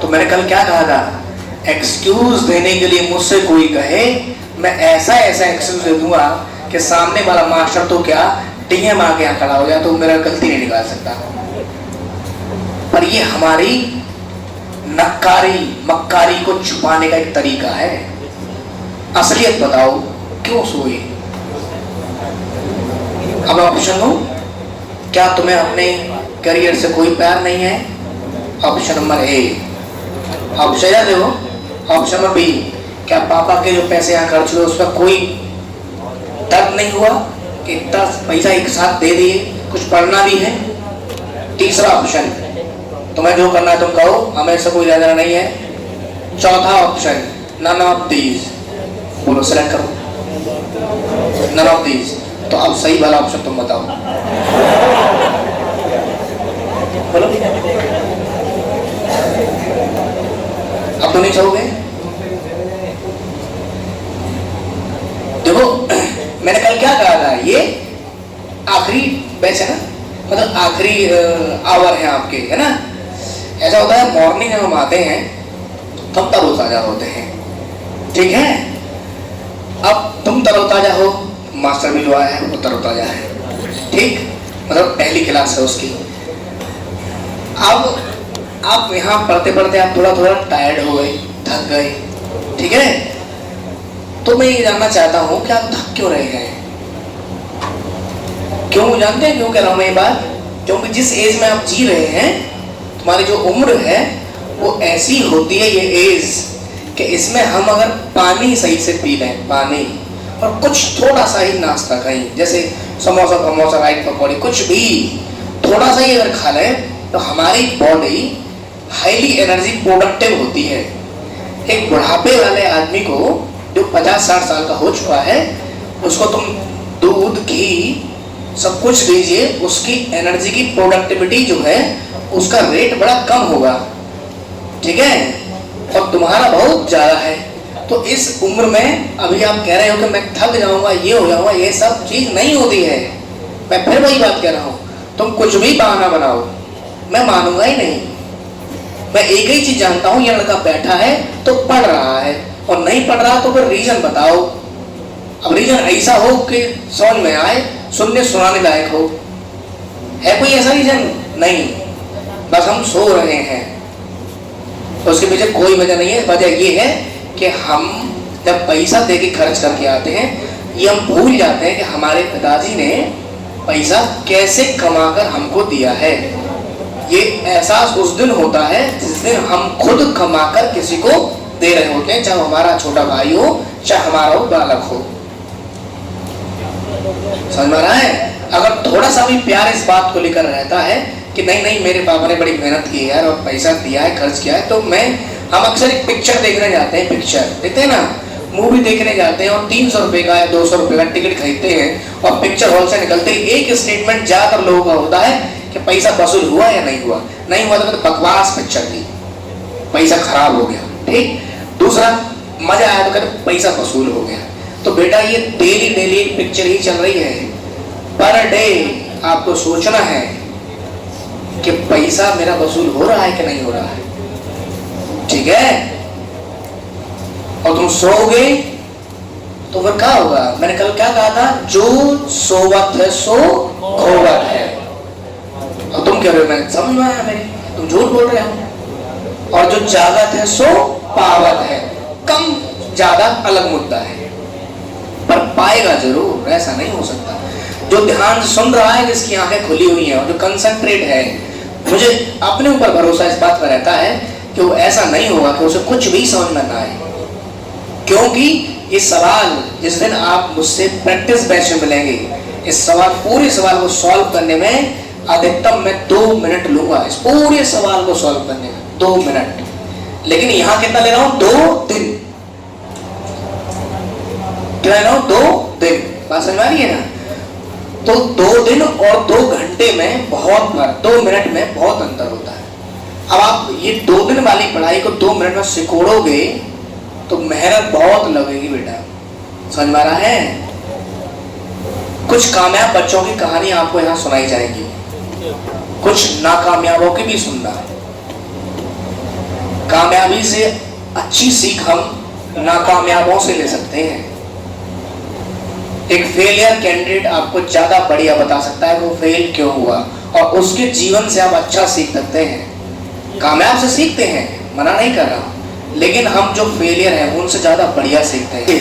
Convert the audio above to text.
तो मैंने कल क्या कहा था, एक्सक्यूज देने के लिए मुझसे कोई कहे, मैं ऐसा ऐसा एक्सक्यूज दे दूंगा कि सामने वाला मास्टर तो क्या डीएम आके यहाँ खड़ा हो जाए तो मेरा गलती नहीं निकाल सकता। पर ये हमारी नक्कारी मक्कारी को छुपाने का एक तरीका है। असलियत बताओ, क्यों सोई? अब ऑप्शन हो, क्या तुम्हें अपने करियर से कोई प्यार नहीं है? Option number A. ऑप्शन देखो, ऑप्शन नंबर बी, क्या पापा के जो पैसे यहाँ खर्च हुए उस पर कोई दर्द नहीं हुआ कि इतना पैसा एक साथ दे दिए, कुछ पढ़ना भी है? तीसरा ऑप्शन, तुम्हें जो करना है तुम कहो, हमें से कोई लेना नहीं है। चौथा ऑप्शन, नन ऑफ दीज। बोलो, सेलेक्ट करो, नन ऑफ दीज। तो अब सही वाला ऑप्शन तुम बताओ, बोलो। अब तो नहीं चाहोगे? देखो मैंने कल क्या कहा था, ये आखिरी बैच है ना, मतलब आखिरी आवर है आपके, है ना। ऐसा होता है मॉर्निंग में हम आते हैं तो हम तरोताजा होते हैं, ठीक है। अब तुम तरोताजा हो, मास्टर भी जो आया है वो तरोताजा है, ठीक, मतलब पहली क्लास है उसकी। अब आप यहाँ पढ़ते पढ़ते आप थोड़ा थोड़ा टायर्ड हो गए, थक गए, ठीक है। तो मैं ये जानना चाहता हूँ कि आप थक क्यों रहे हैं? क्यों जानते हैं क्यों कह रहा हूँ मैं ये बात? क्योंकि जिस एज में आप जी रहे हैं, तुम्हारी जो उम्र है वो ऐसी होती है, ये एज, कि इसमें हम अगर पानी सही से पी लें, पानी, और कुछ थोड़ा सा ही नाश्ता कहीं, जैसे समोसा फमोसा राइट पकौड़ी, कुछ भी थोड़ा सा ही अगर खा लें तो हमारी बॉडी हाईली एनर्जी प्रोडक्टिव होती है। एक बुढ़ापे वाले आदमी को जो 50-60 साल का हो चुका है, उसको तुम दूध घी सब कुछ दीजिए, उसकी एनर्जी की प्रोडक्टिविटी जो है उसका रेट बड़ा कम होगा, ठीक है। और तुम्हारा बहुत ज्यादा है। तो इस उम्र में अभी आप कह रहे हो कि मैं थक जाऊंगा, ये हो जाऊंगा, ये सब चीज नहीं होती है। मैं फिर वही बात कह रहा हूँ, तुम कुछ भी बहाना बनाओ, मैं मानूंगा ही नहीं। मैं एक ही चीज जानता हूँ, ये लड़का बैठा है तो पढ़ रहा है, और नहीं पढ़ रहा तो फिर रीजन बताओ। अब रीजन ऐसा हो कि समझ में आए, सुनने सुनाने लायक हो। है कोई ऐसा रीजन? नहीं, बस हम सो रहे हैं, तो उसके पीछे कोई वजह नहीं है। वजह ये है कि हम जब पैसा दे के खर्च करके आते हैं, ये हम भूल जाते हैं कि हमारे पिताजी ने पैसा कैसे कमाकर हमको दिया है। ये एहसास उस दिन होता है जिस दिन हम खुद कमाकर किसी को दे रहे होते हैं, चाहे हमारा छोटा भाई हो, चाहे हमारा बालक हो। समझ में रहा है? अगर थोड़ा सा भी प्यार इस बात को लेकर रहता है कि नहीं नहीं मेरे पापा ने बड़ी मेहनत की है और पैसा दिया है, खर्च किया है, तो हम अक्सर एक पिक्चर देखने जाते हैं, पिक्चर देखते हैं ना, मूवी देखने जाते हैं, और 300 रुपए का या 200 रुपए का टिकट खरीदते हैं, और पिक्चर हॉल से निकलते ही एक स्टेटमेंट ज्यादातर लोगों का होता है कि पैसा वसूल हुआ या नहीं हुआ। नहीं हुआ तो बकवास पिक्चर थी, पैसा खराब हो गया, ठीक। दूसरा, मजा आया तो कहते पैसा वसूल हो गया। तो बेटा ये डेली डेली पिक्चर ही चल रही है। पर डे आपको सोचना है कि पैसा मेरा वसूल हो रहा है कि नहीं हो रहा है, ठीक है। और तुम सोओगे तो फिर क्या होगा? मैंने कल क्या कहा था, जो सोवत है सो खोवत है। और तुम कह रहे हो मैंने समझ में आया, मेरे तुम झूठ बोल रहे हो। और जो जागत है सो पावत है, कम ज्यादा अलग मुद्दा है, पर पाएगा जरूर, ऐसा नहीं हो सकता। जो ध्यान सुन रहा है, जिसकी आंखें खुली हुई हैं, और जो कंसंट्रेट है, मुझे अपने ऊपर भरोसा इस बात पर रहता है कि वो ऐसा नहीं होगा कि उसे कुछ भी समझ में ना आए। क्योंकि ये सवाल जिस दिन आप मुझसे प्रैक्टिस बैच में मिलेंगे, इस सवाल पूरे सवाल को सॉल्व करने में अधिकतम मैं 2 मिनट लूंगा। इस पूरे सवाल को सॉल्व करने में 2 मिनट, लेकिन यहां कितना ले रहा हूं? 2 दिन। क्या ले रहा हूं? 2 दिन। बात समझ में आ रही है ना? तो 2 दिन और 2 घंटे में बहुत, 2 मिनट में बहुत अंतर होता है। अब आप ये 2 दिन वाली पढ़ाई को 2 मिनट में सिकोड़ोगे तो मेहनत बहुत लगेगी बेटा। समझ में आ रहा है? कुछ कामयाब बच्चों की कहानी आपको यहाँ सुनाई जाएगी, कुछ नाकामयाबों की भी सुनना। कामयाबी से अच्छी सीख हम नाकामयाबों से ले सकते हैं। एक फेलियर कैंडिडेट आपको ज्यादा बढ़िया बता सकता है वो फेल क्यों हुआ, और उसके जीवन से आप अच्छा सीख सकते हैं। कामयाब से सीखते हैं, मना नहीं कर रहा हूं, लेकिन हम जो फेलियर है उनसे ज्यादा बढ़िया सीखते हैं।